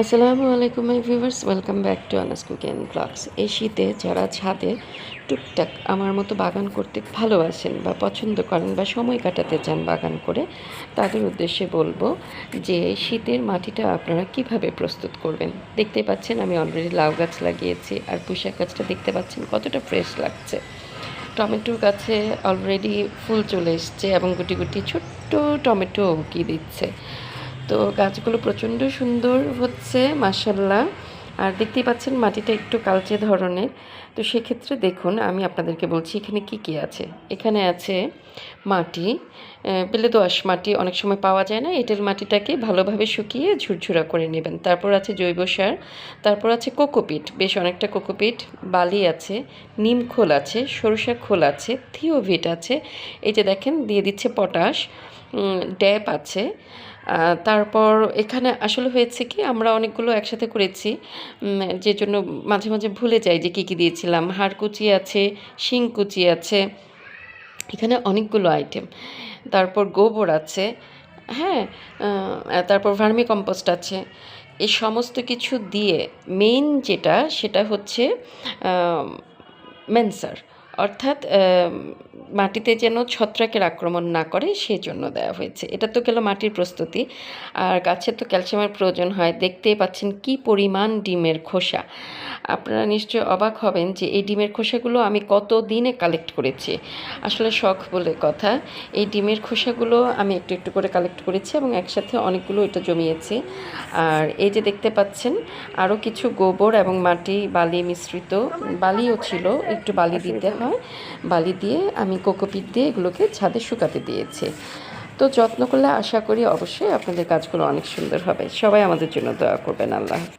আসসালামু আলাইকুম my viewers, welcome back to Anas cooking and blogs. এই শীতে যারা ছাদে টুকটাক আমার মতো বাগান করতে ভালোবাসেন বা পছন্দ করেন বা সময় কাটাতে চান বাগান করে, তাদের উদ্দেশ্যে বলবো যে শীতের মাটিটা আপনারা কিভাবে প্রস্তুত করবেন। দেখতে পাচ্ছেন আমি অলরেডি লাউ গাছ লাগিয়েছি, আর পুঁইশাক গাছটা দেখতে পাচ্ছেন কতটা ফ্রেশ লাগছে। টমেটোর গাছে অলরেডি ফুল চলে এসছে এবং গুটি গুটি ছোট্ট টমেটো উকি দিচ্ছে। তো গাছগুলো প্রচণ্ড সুন্দর হচ্ছে মাশাআল্লাহ। আর দেখতেই পাচ্ছেন মাটিটা একটু কালচে ধরনের। তো সেক্ষেত্রে দেখুন আমি আপনাদেরকে বলছি এখানে কি কি আছে। এখানে আছে মাটি, বেলে দোআঁশ মাটি অনেক সময় পাওয়া যায় না, এঁটেল মাটিটাকে ভালোভাবে শুকিয়ে ঝুরঝুরা করে নেবেন। তারপর আছে জৈব সার, তারপর আছে কোকোপিট, বেশ অনেকটা কোকোপিট, বালি আছে, নিম খোল আছে, সরিষা খোল আছে, থিওভিট আছে, এই যে দেখেন দিয়ে দিচ্ছে পটাশ, ড্যাপ আছে। তারপর এখানে আসলে হয়েছে কি আমরা অনেকগুলো একসাথে করেছি, যে জন্য মাঝে মাঝে ভুলে যাই যে কী কী দিয়েছিলাম। হাড়কুচি আছে, শিংকুচি আছে, এখানে অনেকগুলো আইটেম। তারপর গোবর আছে, হ্যাঁ, তারপর ভার্মি কম্পোস্ট আছে। এই সমস্ত কিছু দিয়ে মেইন যেটা সেটা হচ্ছে মেনসার, অর্থাৎ মাটিতে যেন ছত্রাকের আক্রমণ না করে সেজন্য দেওয়া হয়েছে। এটা তো গেল মাটির প্রস্তুতি। আর গাছের তো ক্যালসিয়ামের প্রয়োজন হয়। দেখতেই পাচ্ছেন কি পরিমাণ ডিমের খোসা। আপনারা নিশ্চয়ই অবাক হবেন যে এই ডিমের খোসাগুলো আমি কত দিনে কালেক্ট করেছি। আসলে শখ বলে কথা। এই ডিমের খোসাগুলো আমি একটু একটু করে কালেক্ট করেছি এবং একসাথে অনেকগুলো এটা জমিয়েছি। আর এই যে দেখতে পাচ্ছেন আরও কিছু গোবর এবং মাটি বালি মিশ্রিত, বালিও ছিল, একটু বালি দিতে হয়। বালি দিয়ে আমি কোকোপিট দিয়ে এগুলোকে ছাদে শুকাতে দিয়েছি। তো যত্ন করলে আশা করি অবশ্যই আপনাদের কাজগুলো অনেক সুন্দর হবে। সবাই আমাদের জন্য দোয়া করবেন। আল্লাহ।